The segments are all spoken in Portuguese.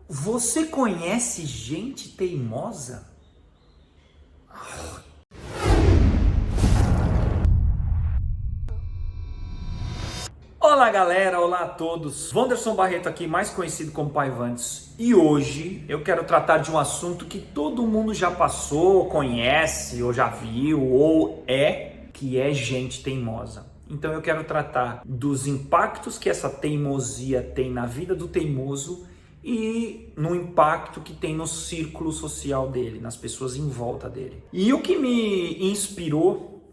Você conhece gente teimosa? Olá galera, olá a todos. Wanderson Barreto aqui, mais conhecido como Pai Vandes. E hoje eu quero tratar de um assunto que todo mundo já passou, conhece, ou já viu, que é gente teimosa. Então eu quero tratar dos impactos que essa teimosia tem na vida do teimoso e no impacto que tem no círculo social dele, nas pessoas em volta dele. E o que me inspirou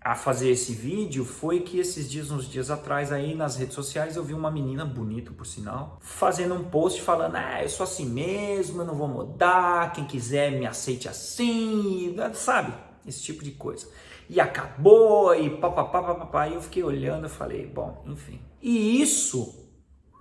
a fazer esse vídeo foi que uns dias atrás aí nas redes sociais eu vi uma menina bonita, por sinal, fazendo um post falando: eu sou assim mesmo, eu não vou mudar, quem quiser me aceite assim, sabe? Esse tipo de coisa. E acabou, e papapá, e eu fiquei olhando e falei, bom, enfim. E isso,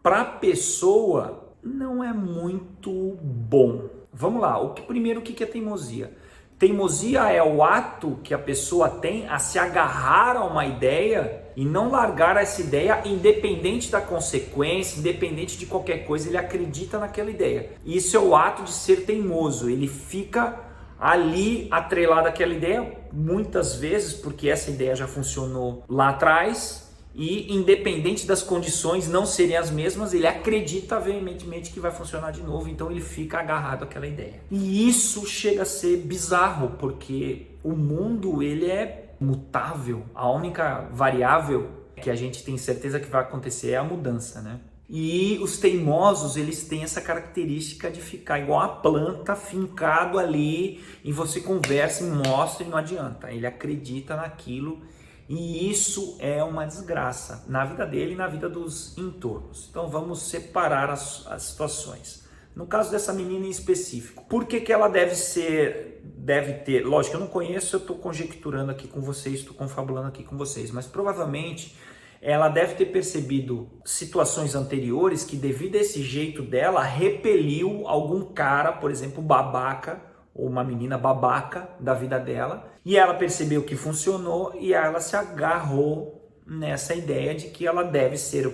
pra pessoa, não é muito bom. Vamos lá, primeiro o que é teimosia? Teimosia é o ato que a pessoa tem a se agarrar a uma ideia e não largar essa ideia, independente da consequência, independente de qualquer coisa, ele acredita naquela ideia. Isso é o ato de ser teimoso, ele fica ali atrelado àquela ideia, muitas vezes porque essa ideia já funcionou lá atrás e independente das condições não serem as mesmas, ele acredita veementemente que vai funcionar de novo, então ele fica agarrado àquela ideia. E isso chega a ser bizarro, porque o mundo ele é mutável, a única variável que a gente tem certeza que vai acontecer é a mudança, né? E os teimosos, eles têm essa característica de ficar igual a planta, fincado ali, e você conversa e mostra e não adianta. Ele acredita naquilo e isso é uma desgraça na vida dele e na vida dos entornos. Então vamos separar as situações. No caso dessa menina em específico, por que ela deve ter, lógico, eu não conheço, eu estou conjecturando aqui com vocês, estou confabulando aqui com vocês, mas provavelmente ela deve ter percebido situações anteriores que, devido a esse jeito dela, repeliu algum cara, por exemplo, babaca, ou uma menina babaca da vida dela, e ela percebeu que funcionou e ela se agarrou nessa ideia de que ela deve ser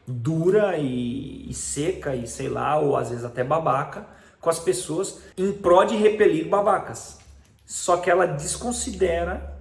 dura e seca e sei lá, ou às vezes até babaca com as pessoas em prol de repelir babacas. Só que ela desconsidera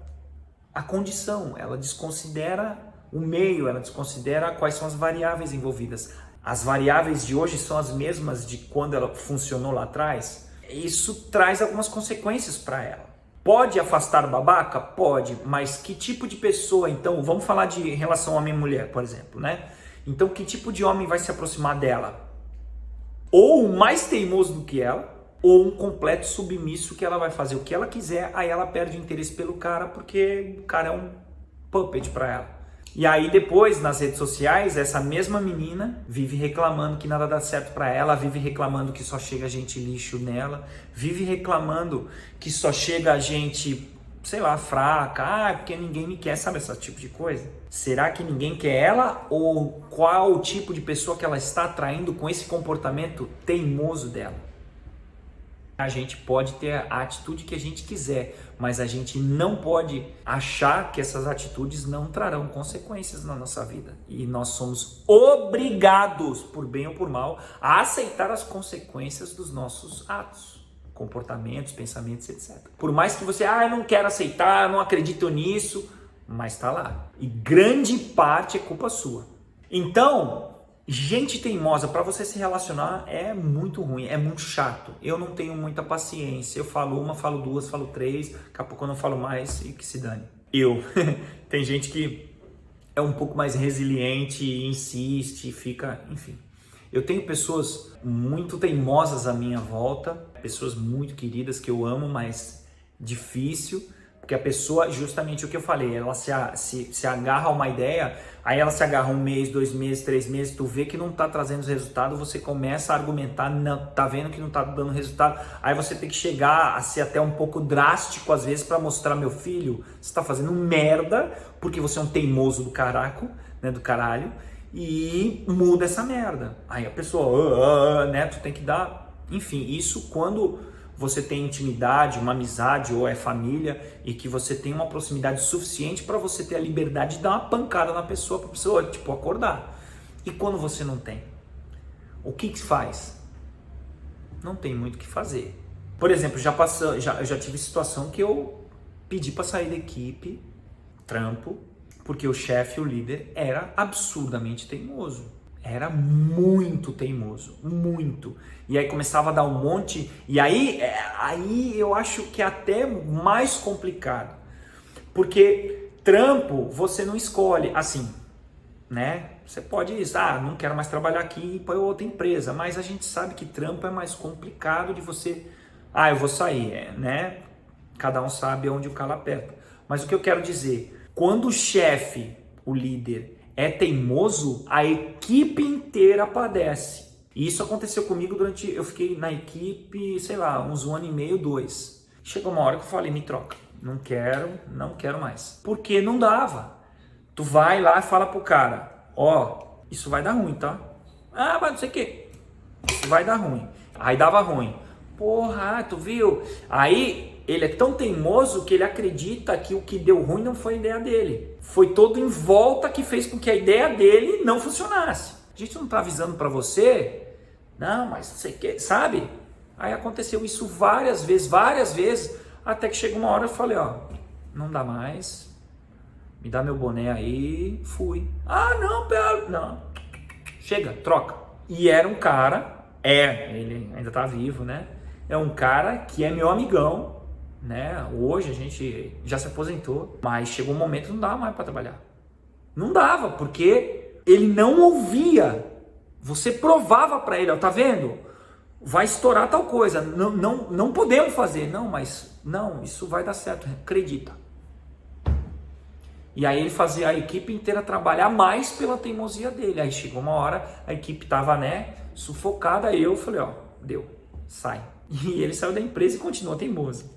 a condição, ela desconsidera o meio, ela desconsidera quais são as variáveis envolvidas. As variáveis de hoje são as mesmas de quando ela funcionou lá atrás. Isso traz algumas consequências para ela. Pode afastar o babaca? Pode, mas que tipo de pessoa, então, vamos falar de relação homem e mulher, por exemplo, né? Então, que tipo de homem vai se aproximar dela? Ou um mais teimoso do que ela, ou um completo submisso que ela vai fazer o que ela quiser, aí ela perde o interesse pelo cara porque o cara é um puppet para ela. E aí depois, nas redes sociais, essa mesma menina vive reclamando que nada dá certo pra ela, vive reclamando que só chega gente lixo nela, vive reclamando que só chega gente, sei lá, fraca, porque ninguém me quer, sabe esse tipo de coisa? Será que ninguém quer ela? Ou qual o tipo de pessoa que ela está atraindo com esse comportamento teimoso dela? A gente pode ter a atitude que a gente quiser, mas a gente não pode achar que essas atitudes não trarão consequências na nossa vida. E nós somos obrigados, por bem ou por mal, a aceitar as consequências dos nossos atos, comportamentos, pensamentos, etc. Por mais que você, eu não quero aceitar, não acredito nisso, mas está lá. E grande parte é culpa sua. Então, gente teimosa, para você se relacionar é muito ruim, é muito chato. Eu não tenho muita paciência. Eu falo uma, falo duas, falo três, daqui a pouco eu não falo mais e que se dane. Tem gente que é um pouco mais resiliente, insiste, fica, enfim. Eu tenho pessoas muito teimosas à minha volta, pessoas muito queridas que eu amo, mas difícil. Porque a pessoa, justamente o que eu falei, ela se agarra a uma ideia, aí ela se agarra 1 mês, 2 meses, 3 meses, tu vê que não tá trazendo resultado, você começa a argumentar, não, tá vendo que não tá dando resultado, aí você tem que chegar a ser até um pouco drástico às vezes para mostrar, meu filho, você tá fazendo merda, porque você é um teimoso do caraco, né, do caralho, e muda essa merda. Aí a pessoa, né, tu tem que dar, enfim, isso quando você tem intimidade, uma amizade ou é família e que você tem uma proximidade suficiente para você ter a liberdade de dar uma pancada na pessoa, para a pessoa, tipo, acordar. E quando você não tem? O que faz? não tem muito o que fazer. Por exemplo, eu já tive situação que eu pedi para sair da equipe, trampo, porque o chefe, o líder, era absurdamente teimoso. Era muito teimoso, muito. E aí começava a dar um monte, e aí eu acho que é até mais complicado. Porque trampo você não escolhe, assim, né? Você pode dizer, não quero mais trabalhar aqui para outra empresa, mas a gente sabe que trampo é mais complicado de você, eu vou sair, né? Cada um sabe onde o calo aperta. Mas o que eu quero dizer, quando o chefe, o líder, é teimoso, a equipe inteira padece. E isso aconteceu comigo eu fiquei na equipe, sei lá, uns 1 ano e meio, 2. Chegou uma hora que eu falei, me troca, não quero mais. Porque não dava. Tu vai lá e fala pro cara, isso vai dar ruim, tá? Mas não sei o que, isso vai dar ruim. Aí dava ruim. Porra, tu viu? Aí ele é tão teimoso que ele acredita que o que deu ruim não foi a ideia dele. Foi todo em volta que fez com que a ideia dele não funcionasse. A gente não tá avisando para você, não, mas não sei o que, sabe? Aí aconteceu isso várias vezes, até que chega uma hora eu falei, não dá mais, me dá meu boné aí, fui. Não, pera, não, chega, troca. E era um cara, ele ainda tá vivo, né? É um cara que é meu amigão, né? Hoje a gente já se aposentou, mas chegou um momento que não dava mais para trabalhar. Não dava, porque ele não ouvia. Você provava para ele, tá vendo? Vai estourar tal coisa, não podemos fazer. Não, isso vai dar certo, acredita. E aí ele fazia a equipe inteira trabalhar mais pela teimosia dele. Aí chegou uma hora, a equipe tava, sufocada, aí eu falei, deu, sai. E ele saiu da empresa e continua teimoso.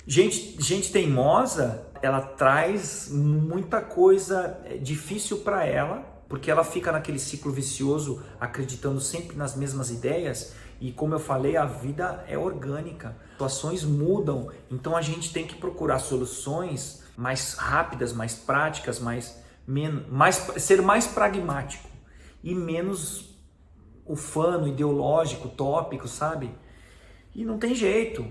Gente teimosa, ela traz muita coisa difícil para ela, porque ela fica naquele ciclo vicioso, acreditando sempre nas mesmas ideias. E como eu falei, a vida é orgânica, situações mudam, então a gente tem que procurar soluções mais rápidas, mais práticas, ser mais pragmático e menos ufano, ideológico, tópico, sabe? E não tem jeito.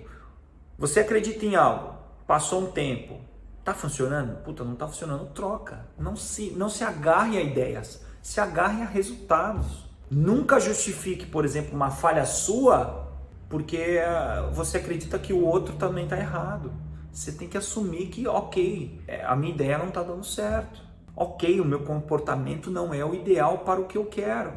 Você acredita em algo, passou um tempo, tá funcionando? Puta, não tá funcionando, troca. Não se agarre a ideias, se agarre a resultados. Nunca justifique, por exemplo, uma falha sua porque você acredita que o outro também tá errado. Você tem que assumir que, a minha ideia não tá dando certo. O meu comportamento não é o ideal para o que eu quero.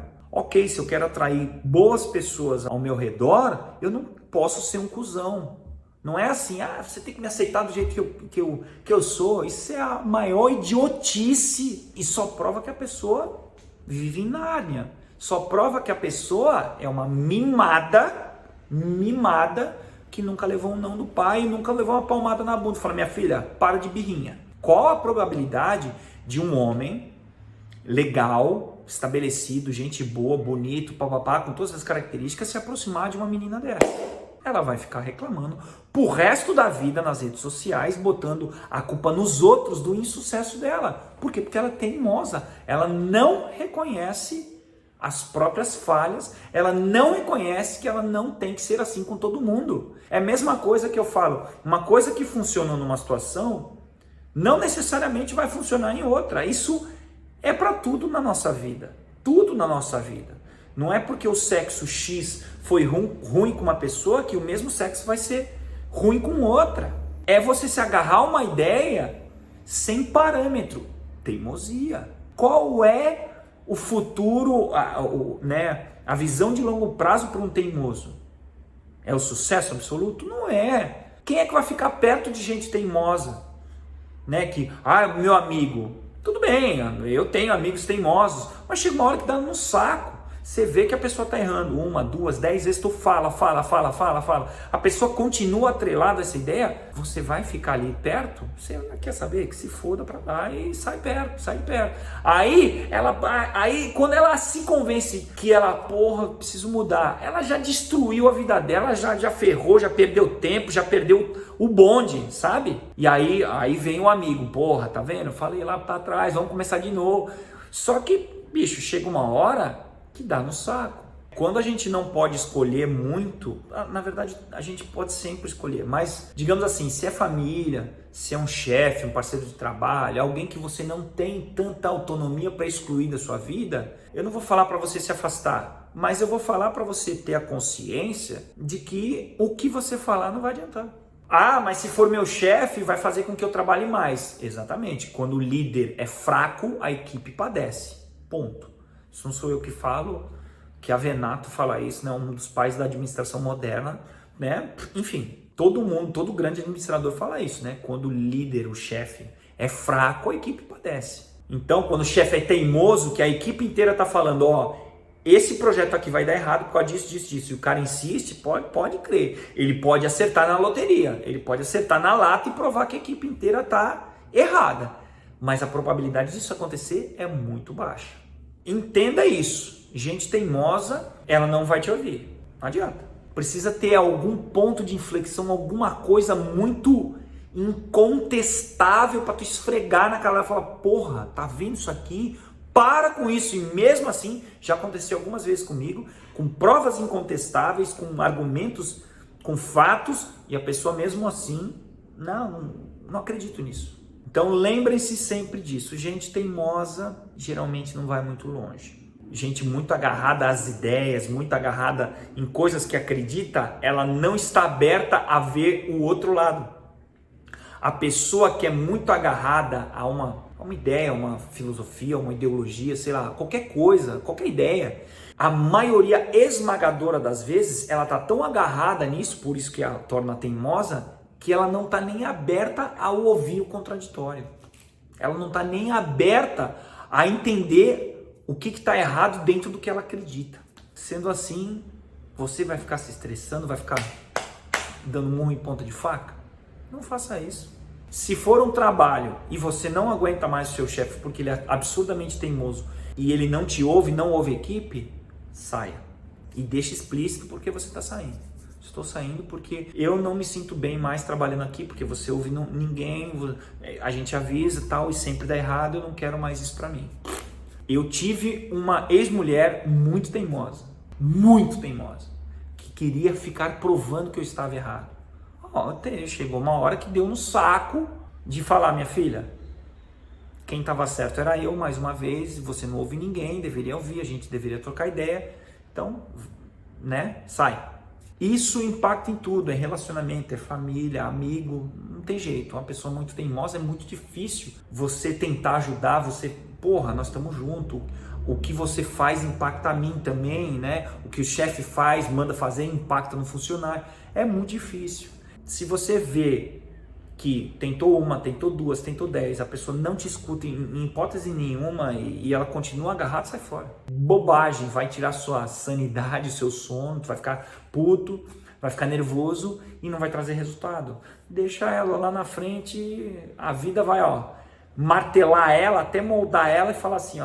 Se eu quero atrair boas pessoas ao meu redor, eu não posso ser um cuzão. Não é assim, você tem que me aceitar do jeito que eu sou. Isso é a maior idiotice e só prova que a pessoa vive em Nárnia. Só prova que a pessoa é uma mimada que nunca levou um não do pai e nunca levou uma palmada na bunda. Fala, minha filha, para de birrinha. Qual a probabilidade de um homem legal, estabelecido, gente boa, bonito, papapá, com todas as características, se aproximar de uma menina dessa? Ela vai ficar reclamando pro resto da vida nas redes sociais, botando a culpa nos outros do insucesso dela. Por quê? Porque ela é teimosa, ela não reconhece as próprias falhas, ela não reconhece que ela não tem que ser assim com todo mundo. É a mesma coisa que eu falo, uma coisa que funciona numa situação, não necessariamente vai funcionar em outra. Isso é para tudo na nossa vida, tudo na nossa vida. Não é porque o sexo X foi ruim com uma pessoa que o mesmo sexo vai ser ruim com outra. É você se agarrar a uma ideia sem parâmetro. Teimosia. Qual é o futuro, a visão de longo prazo para um teimoso? É o sucesso absoluto? Não é. Quem é que vai ficar perto de gente teimosa? Meu amigo, tudo bem, eu tenho amigos teimosos, mas chega uma hora que dá no saco. Você vê que a pessoa está errando 1, 2, 10 vezes, tu fala. A pessoa continua atrelada a essa ideia, você vai ficar ali perto? Você quer saber? Que se foda pra lá e sai perto. Aí, quando ela se convence que preciso mudar, ela já destruiu a vida dela, já ferrou, já perdeu tempo, já perdeu o bonde, sabe? E aí vem o amigo, tá vendo? Eu falei lá pra trás, vamos começar de novo. Só que, bicho, chega uma hora que dá no saco. Quando a gente não pode escolher muito, na verdade a gente pode sempre escolher, mas digamos assim, se é família, se é um chefe, um parceiro de trabalho, alguém que você não tem tanta autonomia para excluir da sua vida, eu não vou falar para você se afastar, mas eu vou falar para você ter a consciência de que o que você falar não vai adiantar. Ah, mas se for meu chefe, vai fazer com que eu trabalhe mais. Exatamente. Quando o líder é fraco, a equipe padece. Ponto. Isso não sou eu que falo, que a Venato fala isso, né? Um dos pais da administração moderna, né? Enfim, todo mundo, todo grande administrador fala isso, né? Quando o líder, o chefe, é fraco, a equipe padece. Então, quando o chefe é teimoso, que a equipe inteira tá falando, ó, esse projeto aqui vai dar errado por causa disso, disso, disso. E o cara insiste, pode crer. Ele pode acertar na loteria, ele pode acertar na lata e provar que a equipe inteira tá errada. Mas a probabilidade disso acontecer é muito baixa. Entenda isso. Gente teimosa, ela não vai te ouvir. Não adianta. Precisa ter algum ponto de inflexão, alguma coisa muito incontestável para tu esfregar na cara e falar, porra, tá vendo isso aqui? Para com isso. E mesmo assim, já aconteceu algumas vezes comigo, com provas incontestáveis, com argumentos, com fatos, e a pessoa mesmo assim, não acredito nisso. Então lembrem-se sempre disso. Gente teimosa geralmente não vai muito longe. Gente muito agarrada às ideias, muito agarrada em coisas que acredita, ela não está aberta a ver o outro lado. A pessoa que é muito agarrada a uma ideia, uma filosofia, uma ideologia, sei lá, qualquer coisa, qualquer ideia, a maioria esmagadora das vezes, ela está tão agarrada nisso, por isso que a torna teimosa, que ela não está nem aberta ao ouvir o contraditório. Ela não está nem aberta a entender o que está errado dentro do que ela acredita. Sendo assim, você vai ficar se estressando, vai ficar dando murro em ponta de faca? Não faça isso. Se for um trabalho e você não aguenta mais o seu chefe porque ele é absurdamente teimoso e ele não te ouve, não ouve a equipe, saia. E deixe explícito porque você está saindo. Estou saindo porque eu não me sinto bem mais trabalhando aqui, porque você ouve ninguém, a gente avisa e tal, e sempre dá errado, eu não quero mais isso para mim. Eu tive uma ex-mulher muito teimosa, que queria ficar provando que eu estava errado. Chegou uma hora que deu no saco de falar, minha filha, quem estava certo era eu, mais uma vez, você não ouve ninguém, deveria ouvir, a gente deveria trocar ideia, então, né, sai. Isso impacta em tudo, é relacionamento, é família, amigo, não tem jeito. Uma pessoa muito teimosa é muito difícil você tentar ajudar, porra, nós estamos juntos, o que você faz impacta a mim também, né? O que o chefe faz, manda fazer, impacta no funcionário, é muito difícil. Se você vê que tentou uma, tentou duas, tentou 10, a pessoa não te escuta em hipótese nenhuma e ela continua agarrada, sai fora. Bobagem, vai tirar sua sanidade, seu sono, tu vai ficar puto, vai ficar nervoso e não vai trazer resultado. Deixa ela lá na frente, a vida vai, martelar ela, até moldar ela e falar assim,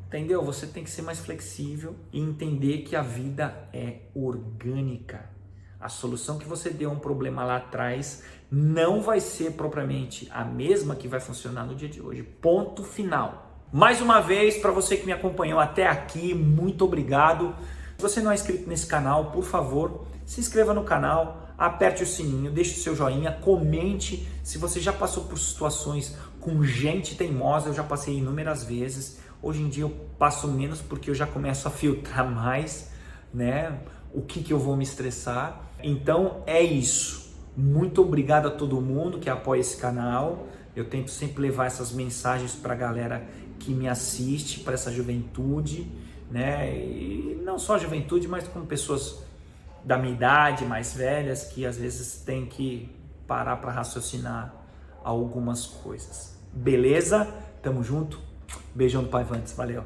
entendeu? Você tem que ser mais flexível e entender que a vida é orgânica. A solução que você deu a um problema lá atrás não vai ser propriamente a mesma que vai funcionar no dia de hoje. Ponto final. Mais uma vez, para você que me acompanhou até aqui, muito obrigado. Se você não é inscrito nesse canal, por favor, se inscreva no canal, aperte o sininho, deixe o seu joinha, comente se você já passou por situações com gente teimosa. Eu já passei inúmeras vezes. Hoje em dia eu passo menos porque eu já começo a filtrar mais, né? O que eu vou me estressar. Então é isso. Muito obrigado a todo mundo que apoia esse canal. Eu tento sempre levar essas mensagens para a galera que me assiste, para essa juventude, né? E não só a juventude, mas como pessoas da minha idade, mais velhas, que às vezes tem que parar para raciocinar algumas coisas. Beleza? Tamo junto. Beijão do Pai Vantes. Valeu.